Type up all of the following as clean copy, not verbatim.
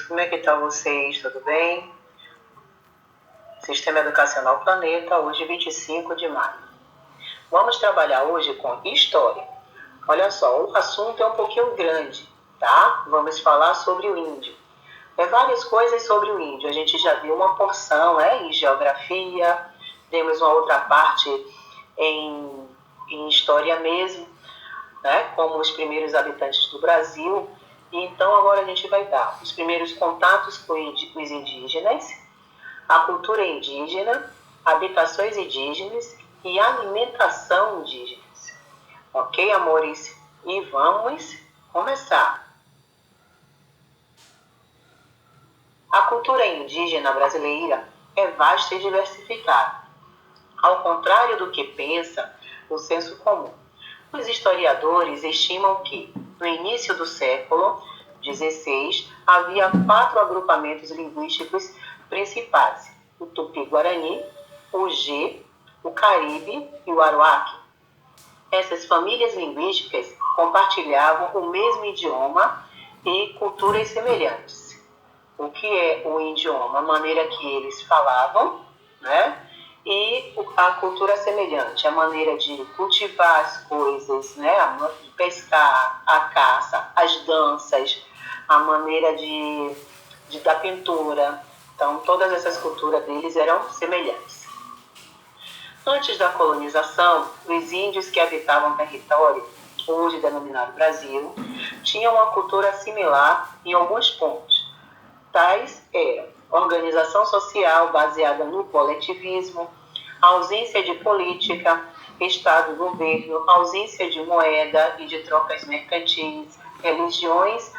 como é que estão vocês? Tudo bem? Sistema Educacional Planeta, hoje 25 de maio. Vamos trabalhar hoje com História. Olha só, o assunto é um pouquinho grande, tá? Vamos falar sobre o índio. Várias coisas sobre o índio. A gente já viu uma porção em Geografia, temos uma outra parte em História mesmo, né? Como os primeiros habitantes do Brasil. Então agora a gente vai dar os primeiros contatos com os indígenas, a cultura indígena, habitações indígenas e alimentação indígenas. Ok, amores? E vamos começar. A cultura indígena brasileira é vasta e diversificada. Ao contrário do que pensa o senso comum, os historiadores estimam que, no início do século XVI, havia 4 agrupamentos linguísticos principais: o Tupi-Guarani, o G, o Caribe e o Aruaque. Essas famílias linguísticas compartilhavam o mesmo idioma e culturas semelhantes. O que é o idioma? A maneira que eles falavam, né? E a cultura semelhante, a maneira de cultivar as coisas, né? A pescar, a caça, as danças, a maneira da pintura. Então, todas essas culturas deles eram semelhantes. Antes da colonização, os índios que habitavam o território, hoje denominado Brasil, tinham uma cultura similar em alguns pontos. Tais eram organização social baseada no coletivismo, ausência de política, Estado-governo, ausência de moeda e de trocas mercantis, religiões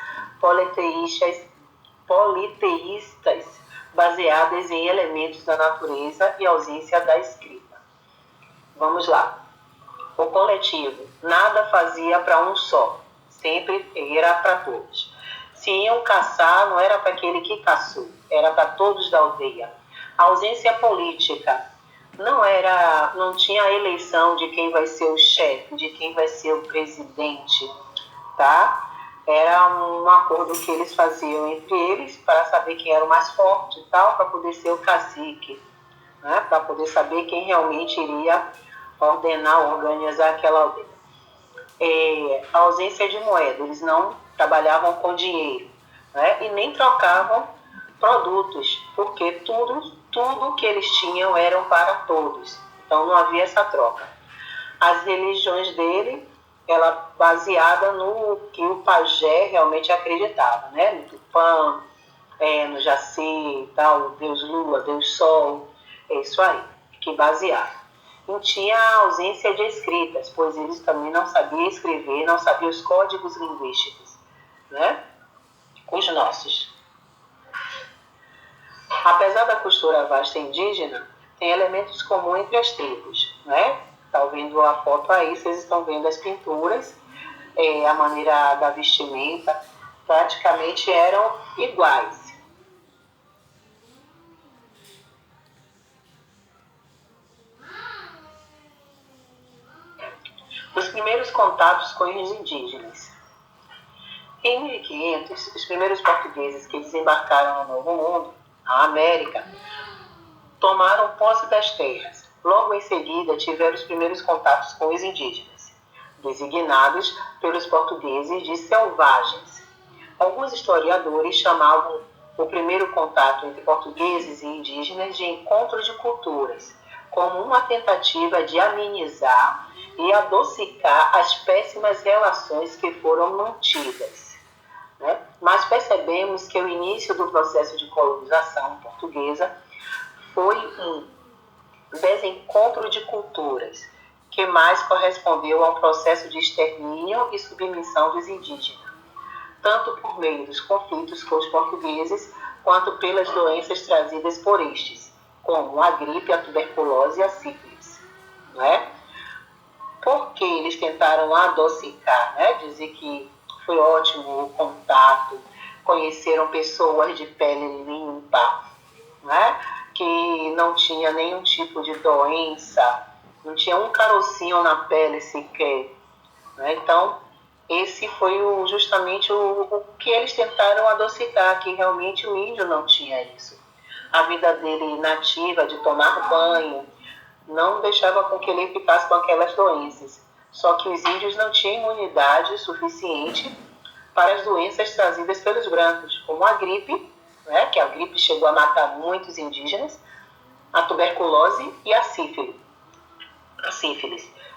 politeístas baseadas em elementos da natureza e ausência da escrita. Vamos lá. O coletivo nada fazia para um só, sempre era para todos. Se iam caçar, não era para aquele que caçou, era para todos da aldeia. A ausência política não tinha a eleição de quem vai ser o chefe, de quem vai ser o presidente, tá? Era um acordo que eles faziam entre eles para saber quem era o mais forte e tal, para poder ser o cacique, né? Para poder saber quem realmente iria organizar aquela aldeia. A ausência de moeda, eles não trabalhavam com dinheiro, né? E nem trocavam produtos, porque tudo que eles tinham eram para todos, então não havia essa troca. As religiões dele, ela baseada no que o pajé realmente acreditava, né? No Tupã, no Jaci, tal, Deus Lua, Deus Sol, é isso aí, que baseava. Não tinha ausência de escritas, pois eles também não sabiam escrever, não sabiam os códigos linguísticos, né? Os nossos. Apesar da cultura vasta indígena, tem elementos comuns entre as tribos, né? Tá vendo a foto aí, vocês estão vendo as pinturas, a maneira da vestimenta, praticamente eram iguais. Os primeiros contatos com os indígenas. Em 1500, os primeiros portugueses que desembarcaram no Novo Mundo, na América, tomaram posse das terras. Logo em seguida, tiveram os primeiros contatos com os indígenas, designados pelos portugueses de selvagens. Alguns historiadores chamavam o primeiro contato entre portugueses e indígenas de encontro de culturas, como uma tentativa de amenizar e adocicar as péssimas relações que foram mantidas, né? Mas percebemos que o início do processo de colonização portuguesa foi um desencontro de culturas, que mais correspondeu ao processo de extermínio e submissão dos indígenas, tanto por meio dos conflitos com os portugueses, quanto pelas doenças trazidas por estes, como a gripe, a tuberculose e a sífilis, né? Porque eles tentaram adocicar, né? Dizer que foi ótimo o contato, conheceram pessoas de pele limpa, né? Que não tinha nenhum tipo de doença, não tinha um carocinho na pele sequer, né? Então, esse foi justamente o que eles tentaram adocicar, que realmente o índio não tinha isso. A vida dele nativa, de tomar banho, não deixava com que ele ficasse com aquelas doenças. Só que os índios não tinham imunidade suficiente para as doenças trazidas pelos brancos, como a gripe, né, que a gripe chegou a matar muitos indígenas, a tuberculose e a sífilis,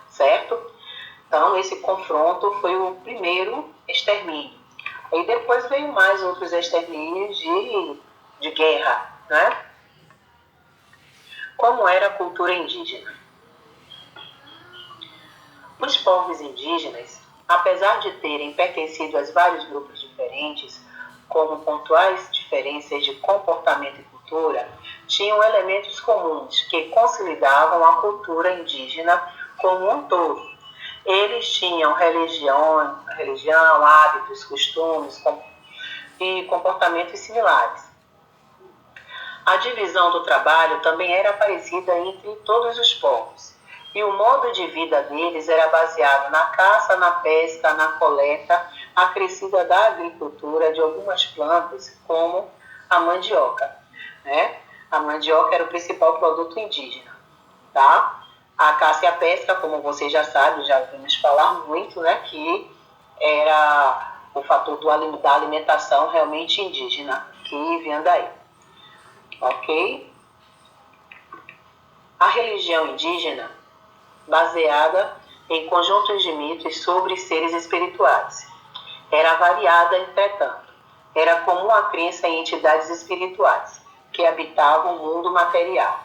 certo? Então, esse confronto foi o primeiro extermínio. E depois veio mais outros extermínios de guerra, né? Como era a cultura indígena? Os povos indígenas, apesar de terem pertencido a vários grupos diferentes, com pontuais diferenças de comportamento e cultura, tinham elementos comuns que consolidavam a cultura indígena como um todo. Eles tinham religião, hábitos, costumes e comportamentos similares. A divisão do trabalho também era parecida entre todos os povos, e o modo de vida deles era baseado na caça, na pesca, na coleta, acrescida da agricultura de algumas plantas, como a mandioca, né? A mandioca era o principal produto indígena, tá? A caça e a pesca, como vocês já sabem, já ouvimos falar muito, né? Que era o fator da alimentação realmente indígena, que vinha daí. Ok? A religião indígena, baseada em conjuntos de mitos sobre seres espirituais, era variada, entretanto. Era comum a crença em entidades espirituais que habitavam o mundo material.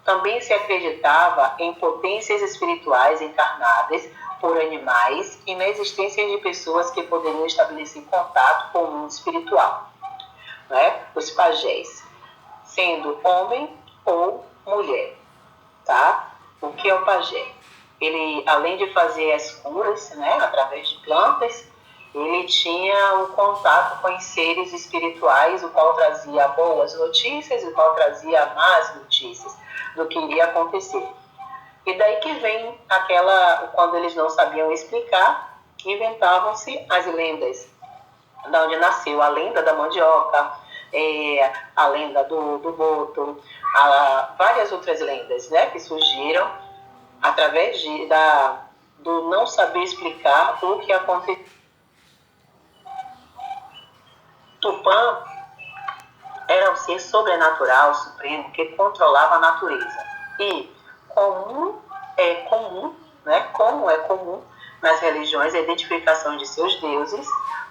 Também se acreditava em potências espirituais encarnadas por animais e na existência de pessoas que poderiam estabelecer contato com o mundo espiritual, né? Os pajés, sendo homem ou mulher, tá? O que é o pajé? Ele, além de fazer as curas, né, através de plantas, ele tinha o contato com os seres espirituais, o qual trazia boas notícias, o qual trazia más notícias do que iria acontecer. E daí que vem quando eles não sabiam explicar, inventavam-se as lendas, da onde nasceu a lenda da mandioca, a lenda do boto, várias outras lendas, né, que surgiram através do não saber explicar o que aconteceu. Tupã era um ser sobrenatural, supremo, que controlava a natureza. E como é comum nas religiões a identificação de seus deuses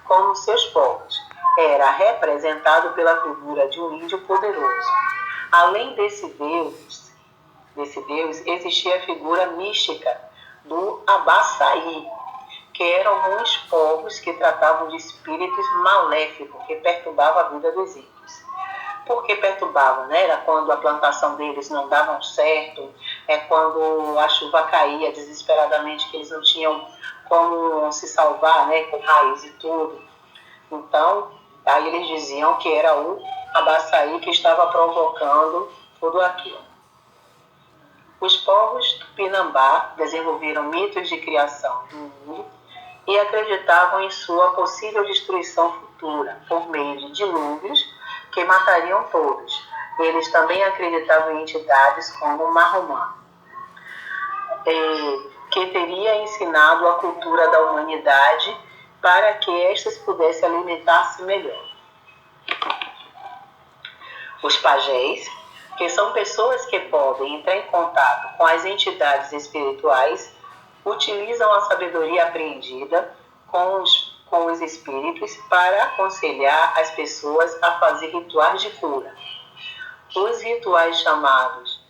como seus povos. Era representado pela figura de um índio poderoso. Além desse Deus, existia a figura mística do Abaçaí, que eram uns povos que tratavam de espíritos maléficos que perturbavam a vida dos índios. Por que perturbavam? Né? Era quando a plantação deles não dava certo, quando a chuva caía desesperadamente, que eles não tinham como se salvar, né, com raios e tudo. Então, aí eles diziam que era o Abaçaí que estava provocando tudo aquilo. Os povos Tupinambá desenvolveram mitos de criação do mundo e acreditavam em sua possível destruição futura por meio de dilúvios que matariam todos. Eles também acreditavam em entidades como Mahomá, que teria ensinado a cultura da humanidade para que estas pudessem alimentar-se melhor. Os pajés, que são pessoas que podem entrar em contato com as entidades espirituais, utilizam a sabedoria apreendida com os espíritos para aconselhar as pessoas a fazer rituais de cura. Os rituais chamados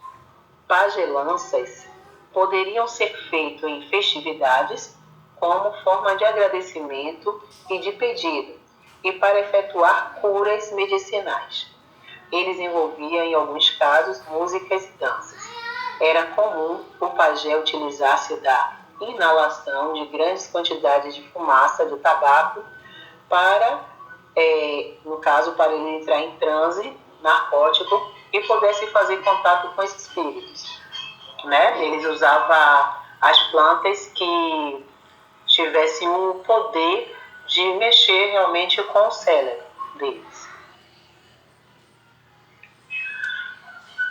pagelanças poderiam ser feitos em festividades como forma de agradecimento e de pedido, e para efetuar curas medicinais. Eles envolviam, em alguns casos, músicas e danças. Era comum o pajé utilizar-se da inalação de grandes quantidades de fumaça de tabaco para, no caso, para ele entrar em transe narcótico e pudesse fazer contato com os espíritos, né? Eles usavam as plantas que tivesse o poder de mexer realmente com o cérebro deles.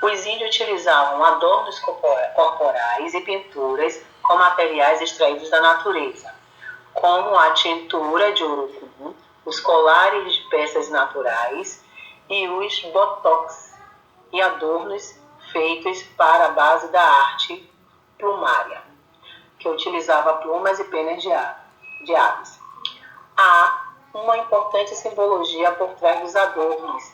Os índios utilizavam adornos corporais e pinturas com materiais extraídos da natureza, como a tintura de urucum, os colares de peças naturais e os botox e adornos feitos para a base da arte plumária, que utilizava plumas e penas de aves. Há uma importante simbologia por trás dos adornos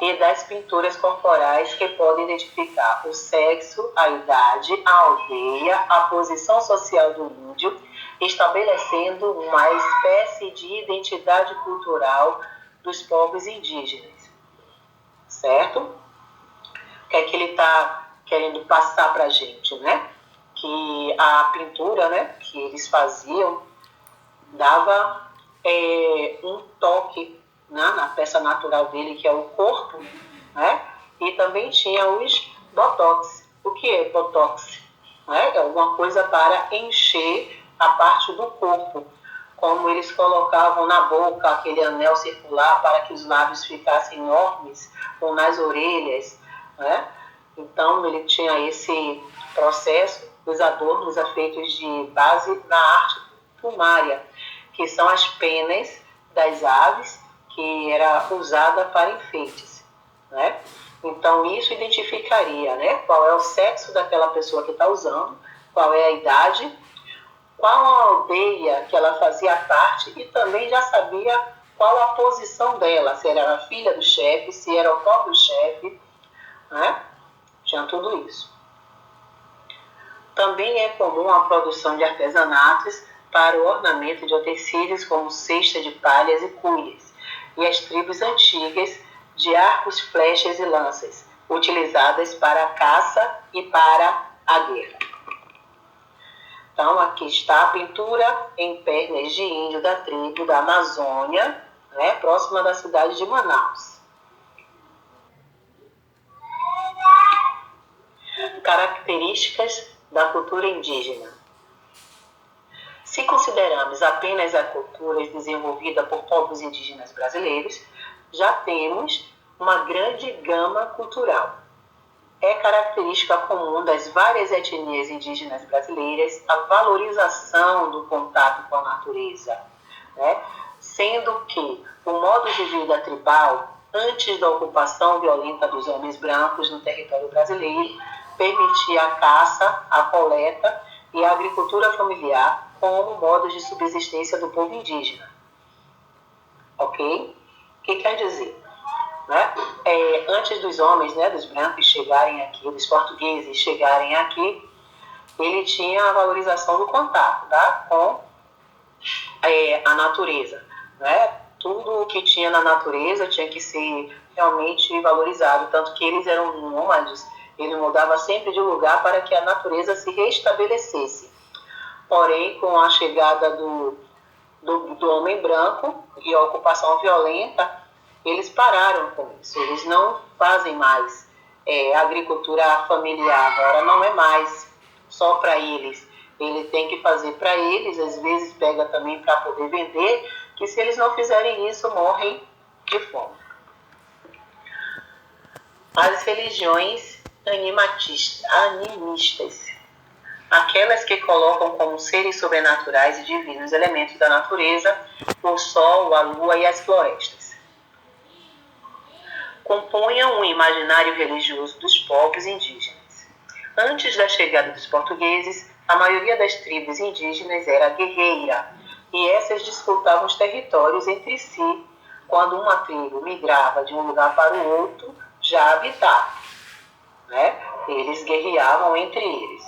e das pinturas corporais que podem identificar o sexo, a idade, a aldeia, a posição social do índio, estabelecendo uma espécie de identidade cultural dos povos indígenas. Certo? O que é que ele está querendo passar para a gente, né? Que a pintura, né, que eles faziam dava um toque, né, na peça natural dele, que é o corpo, né? E também tinha os botox. O que é botox? É alguma coisa para encher a parte do corpo, como eles colocavam na boca aquele anel circular para que os lábios ficassem enormes, ou nas orelhas, né? Então ele tinha esse processo dos adornos feitos de base na arte plumária, que são as penas das aves que era usada para enfeites, né? Então isso identificaria, né, qual é o sexo daquela pessoa que está usando, qual é a idade, qual a aldeia que ela fazia parte e também já sabia qual a posição dela, se era a filha do chefe, se era o próprio chefe, né? Tinha tudo isso. Também é comum a produção de artesanatos para o ornamento de utensílios como cesta de palhas e cuias, e as tribos antigas de arcos, flechas e lanças, utilizadas para a caça e para a guerra. Então, aqui está a pintura em pernas de índio da tribo da Amazônia, né, próxima da cidade de Manaus. Características da cultura indígena. Se considerarmos apenas a cultura desenvolvida por povos indígenas brasileiros, já temos uma grande gama cultural. É característica comum das várias etnias indígenas brasileiras a valorização do contato com a natureza, né? Sendo que o modo de vida tribal, antes da ocupação violenta dos homens brancos no território brasileiro, permitia a caça, a coleta e a agricultura familiar como modos de subsistência do povo indígena. Ok? O que quer dizer? Né? Antes dos homens, né, dos brancos chegarem aqui, dos portugueses chegarem aqui, ele tinha a valorização do contato, tá, com a natureza, né? Tudo o que tinha na natureza tinha que ser realmente valorizado, tanto que eles eram nômades, ele mudava sempre de lugar para que a natureza se restabelecesse. Porém, com a chegada do homem branco e a ocupação violenta, eles pararam com isso, eles não fazem mais agricultura familiar, agora não é mais só para eles, ele tem que fazer para eles, às vezes pega também para poder vender, que se eles não fizerem isso, morrem de fome. As religiões animistas, aquelas que colocam como seres sobrenaturais e divinos elementos da natureza, o sol, a lua e as florestas. Compunham o imaginário religioso dos povos indígenas. Antes da chegada dos portugueses, a maioria das tribos indígenas era guerreira, e essas disputavam os territórios entre si, quando uma tribo migrava de um lugar para o outro, já habitado, né? Eles guerreavam entre eles.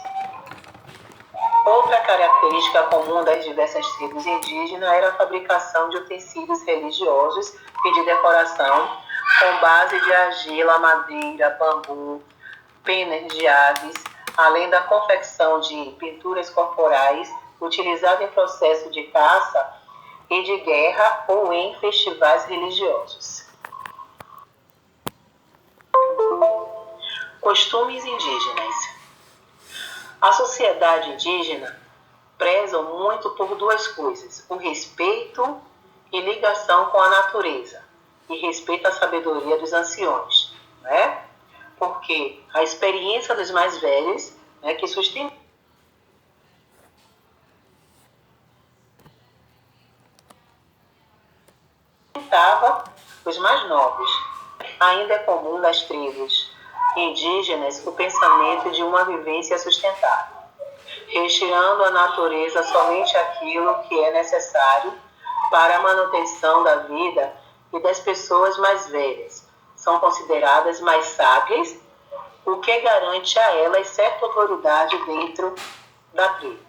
Outra característica comum das diversas tribos indígenas era a fabricação de utensílios religiosos e de decoração com base de argila, madeira, bambu, penas de aves, além da confecção de pinturas corporais utilizadas em processo de caça e de guerra ou em festivais religiosos. Costumes indígenas. A sociedade indígena prezam muito por duas coisas: o respeito e ligação com a natureza, e respeito à sabedoria dos anciões, né? Porque a experiência dos mais velhos, né, que sustentava os mais novos. Ainda é comum nas tribos indígenas o pensamento de uma vivência sustentável, retirando à natureza somente aquilo que é necessário para a manutenção da vida e das pessoas mais velhas. São consideradas mais sábias, o que garante a elas certa autoridade dentro da tribo.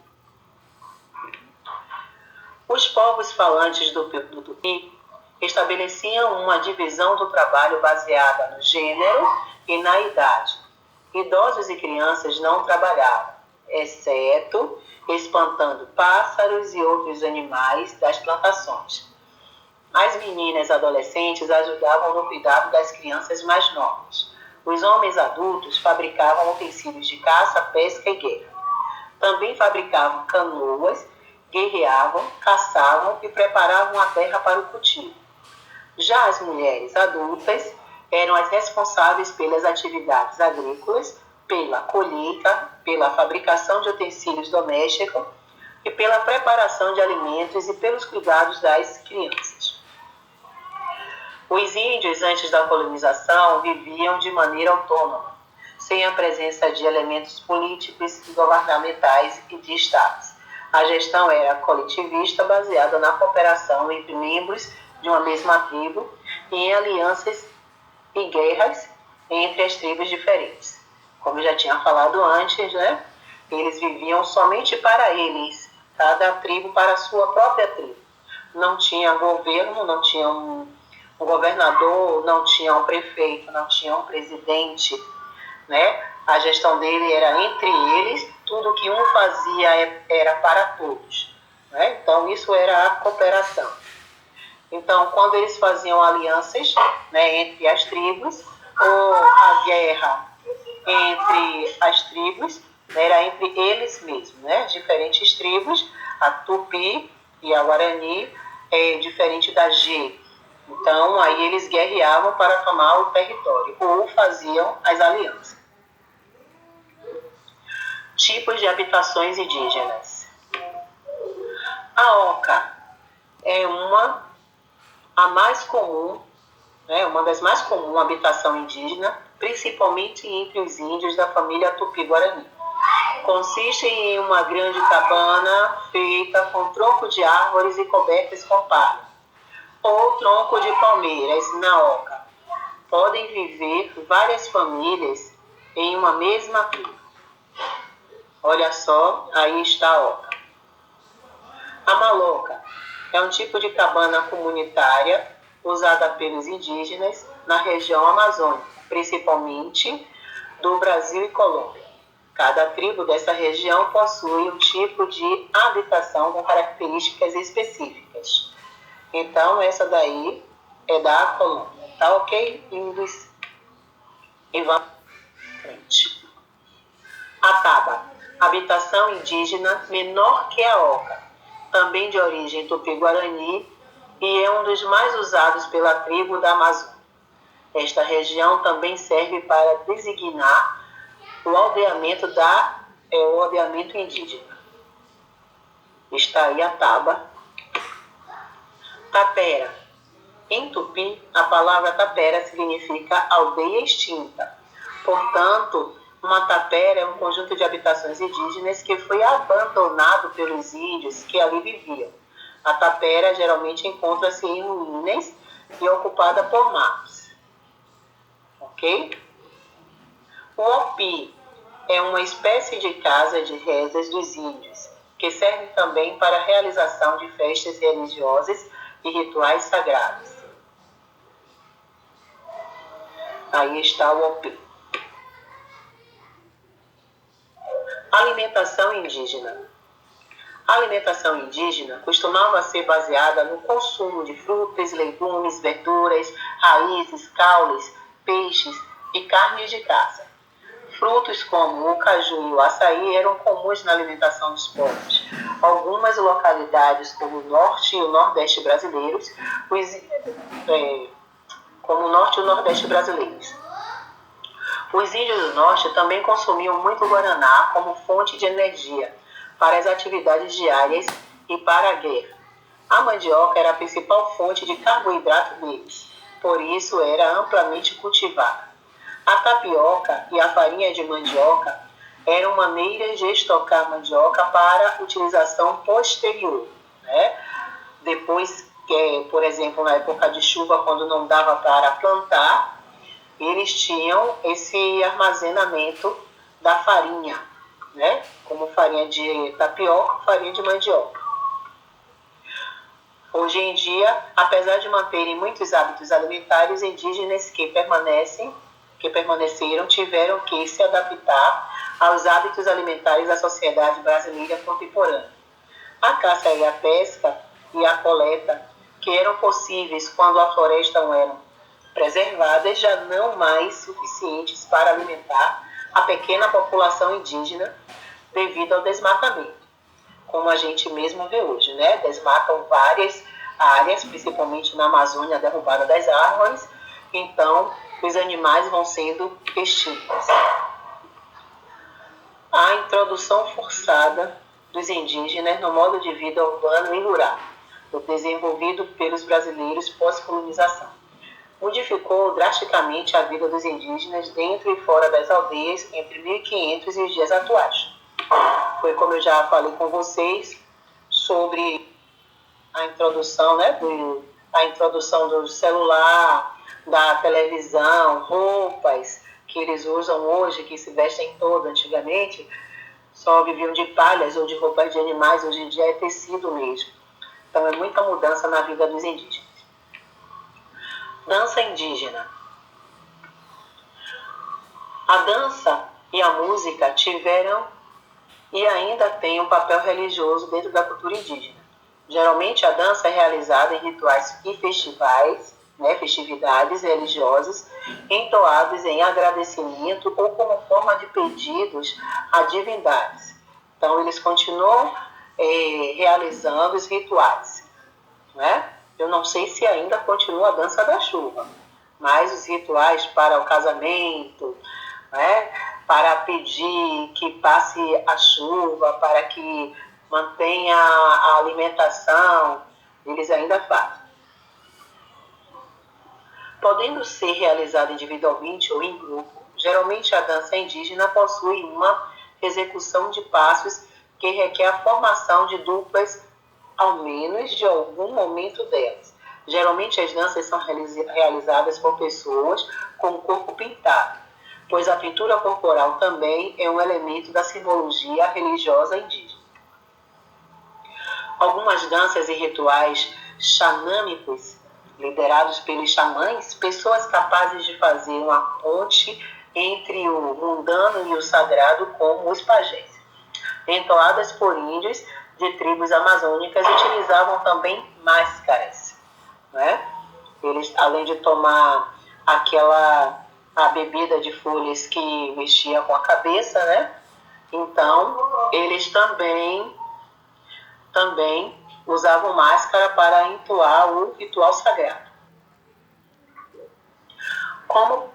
Os povos falantes do Tupi estabeleciam uma divisão do trabalho baseada no gênero e na idade. Idosos e crianças não trabalhavam, exceto espantando pássaros e outros animais das plantações. As meninas adolescentes ajudavam no cuidado das crianças mais novas. Os homens adultos fabricavam utensílios de caça, pesca e guerra. Também fabricavam canoas, guerreavam, caçavam e preparavam a terra para o cultivo. Já as mulheres adultas eram as responsáveis pelas atividades agrícolas, pela colheita, pela fabricação de utensílios domésticos e pela preparação de alimentos e pelos cuidados das crianças. Os índios, antes da colonização, viviam de maneira autônoma, sem a presença de elementos políticos, governamentais e de estados. A gestão era coletivista, baseada na cooperação entre membros de uma mesma tribo e em alianças e guerras entre as tribos diferentes. Como eu já tinha falado antes, né? Eles viviam somente para eles, cada tribo para a sua própria tribo. Não tinha governo, não tinha um governador, não tinha um prefeito, não tinha um presidente, né? A gestão dele era entre eles, tudo que um fazia era para todos, né? Então isso era a cooperação. Então, quando eles faziam alianças, né, entre as tribos, ou a guerra entre as tribos, né, era entre eles mesmos, né? Diferentes tribos, a Tupi e a Guarani é diferente da G. Então, aí eles guerreavam para tomar o território, ou faziam as alianças. Tipos de habitações indígenas. A oca é a mais comum, né, uma das mais comuns habitação indígena, principalmente entre os índios da família Tupi-Guarani. Consiste em uma grande cabana feita com tronco de árvores e cobertas com palha, ou tronco de palmeiras na oca. Podem viver várias famílias em uma mesma tribo. Olha só, aí está a oca. A maloca é um tipo de cabana comunitária usada pelos indígenas na região amazônica, principalmente do Brasil e Colômbia. Cada tribo dessa região possui um tipo de habitação com características específicas. Então, essa daí é da Colômbia. Tá ok, índios? E vamos à frente. A taba, habitação indígena menor que a oca, também de origem tupi-guarani, e é um dos mais usados pela tribo da Amazônia. Esta região também serve para designar o aldeamento indígena. Está aí a taba. Tapera. Em tupi, a palavra tapera significa aldeia extinta. Portanto, uma tapera é um conjunto de habitações indígenas que foi abandonado pelos índios que ali viviam. A tapera geralmente encontra-se em ruínas e ocupada por matos. Ok? O opi é uma espécie de casa de rezas dos índios, que serve também para a realização de festas religiosas e rituais sagrados. Aí está o opi. Alimentação indígena. A alimentação indígena costumava ser baseada no consumo de frutas, legumes, verduras, raízes, caules, peixes e carnes de caça. Frutos como o caju e o açaí eram comuns na alimentação dos povos. Algumas localidades, como o norte e o nordeste brasileiros, Os índios do norte também consumiam muito guaraná como fonte de energia para as atividades diárias e para a guerra. A mandioca era a principal fonte de carboidrato deles, por isso era amplamente cultivada. A tapioca e a farinha de mandioca eram maneiras de estocar mandioca para utilização posterior, né? Depois, por exemplo, na época de chuva, quando não dava para plantar, eles tinham esse armazenamento da farinha, né? Como farinha de tapioca, farinha de mandioca. Hoje em dia, apesar de manterem muitos hábitos alimentares, indígenas que permaneceram tiveram que se adaptar aos hábitos alimentares da sociedade brasileira contemporânea. A caça e a pesca e a coleta, que eram possíveis quando a floresta não era preservadas, já não mais suficientes para alimentar a pequena população indígena devido ao desmatamento, como a gente mesmo vê hoje, né? Desmatam várias áreas, principalmente na Amazônia, a derrubada das árvores, então os animais vão sendo extintos. A introdução forçada dos indígenas no modo de vida urbano e rural, desenvolvido pelos brasileiros pós-colonização, modificou drasticamente a vida dos indígenas dentro e fora das aldeias entre 1500 e os dias atuais. Foi como eu já falei com vocês sobre a introdução, né, a introdução do celular, da televisão, roupas que eles usam hoje, que se vestem todo. Antigamente só viviam de palhas ou de roupas de animais, hoje em dia é tecido mesmo. Então é muita mudança na vida dos indígenas. Dança indígena. A dança e a música tiveram e ainda têm um papel religioso dentro da cultura indígena. Geralmente a dança é realizada em rituais e festivais, né, festividades religiosas, entoados em agradecimento ou como forma de pedidos a divindades. Então eles continuam realizando os rituais, né? Eu não sei se ainda continua a dança da chuva, mas os rituais para o casamento, né, para pedir que passe a chuva, para que mantenha a alimentação, eles ainda fazem. Podendo ser realizada individualmente ou em grupo, geralmente a dança indígena possui uma execução de passos que requer a formação de duplas ao menos de algum momento delas. Geralmente as danças são realizadas por pessoas com o corpo pintado, pois a pintura corporal também é um elemento da simbologia religiosa indígena. Algumas danças e rituais xamânicos, liderados pelos xamãs, pessoas capazes de fazer uma ponte entre o mundano e o sagrado, como os pajés. Entoadas por índios de tribos amazônicas, utilizavam também máscaras, né? Eles, além de tomar a bebida de folhas que mexia com a cabeça, né? Então, eles também usavam máscara para entoar o ritual sagrado. Como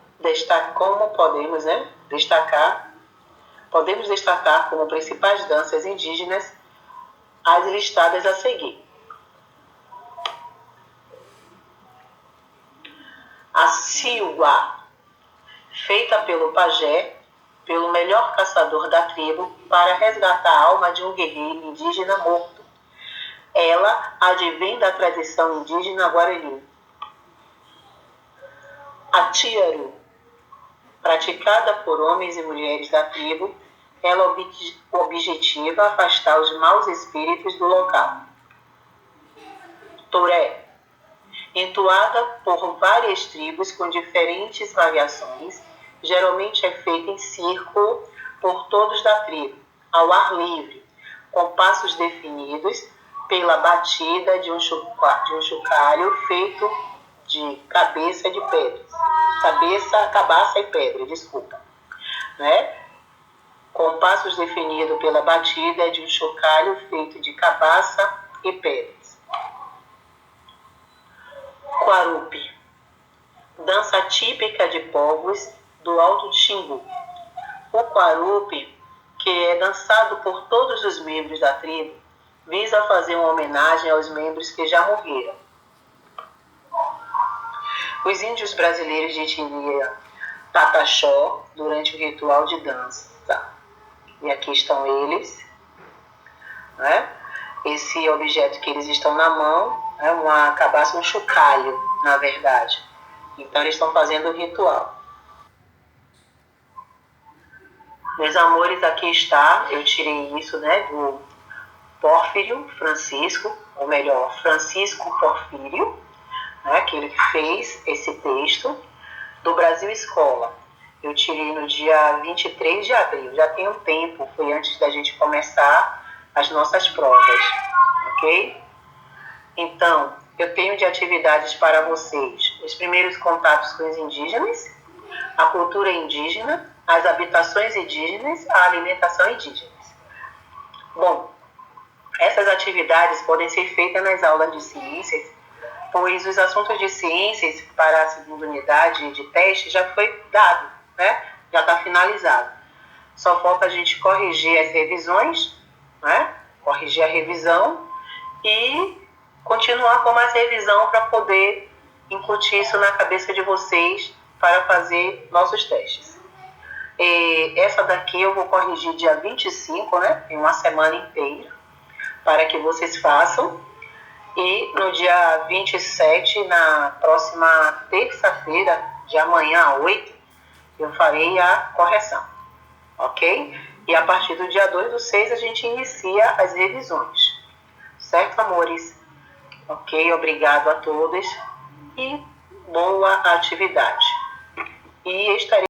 podemos destacar como principais danças indígenas as listadas a seguir. A Siuá, feita pelo pajé, pelo melhor caçador da tribo, para resgatar a alma de um guerreiro indígena morto. Ela advém da tradição indígena guarani. A Tiaru, praticada por homens e mulheres da tribo, ela objetiva afastar os maus espíritos do local. Toré, entoada por várias tribos com diferentes variações, geralmente é feita em círculo por todos da tribo, ao ar livre, com passos definidos pela batida de um chocalho feito de cabaça e pedra. né? Com passos definidos pela batida de um chocalho feito de cabaça e pedras. Quarupi, dança típica de povos do Alto de Xingu. O quarupi, que é dançado por todos os membros da tribo, visa fazer uma homenagem aos membros que já morreram. Os índios brasileiros de etnia Pataxó, durante o ritual de dança. E aqui estão eles, né? Esse objeto que eles estão na mão é uma cabaça, um chocalho, na verdade. Então eles estão fazendo o ritual. Meus amores, aqui está, eu tirei isso, né, do Porfírio Francisco, ou melhor, Francisco Porfírio, né, aquele que fez esse texto, do Brasil Escola. Eu tirei no dia 23 de abril, já tem um tempo, foi antes da gente começar as nossas provas, ok? Então, eu tenho de atividades para vocês os primeiros contatos com os indígenas, a cultura indígena, as habitações indígenas, a alimentação indígena. Bom, essas atividades podem ser feitas nas aulas de ciências, pois os assuntos de ciências para a segunda unidade de teste já foi dado, né? Já está finalizado. Só falta a gente corrigir as revisões, né? Corrigir a revisão e continuar com mais revisão para poder incutir isso na cabeça de vocês para fazer nossos testes. Essa daqui eu vou corrigir dia 25, né? Em uma semana inteira, para que vocês façam. E no dia 27, na próxima terça-feira, de amanhã, 8, eu farei a correção, ok? E a partir do dia 2/6 a gente inicia as revisões, certo, amores? Ok, obrigado a todos e boa atividade. E estarei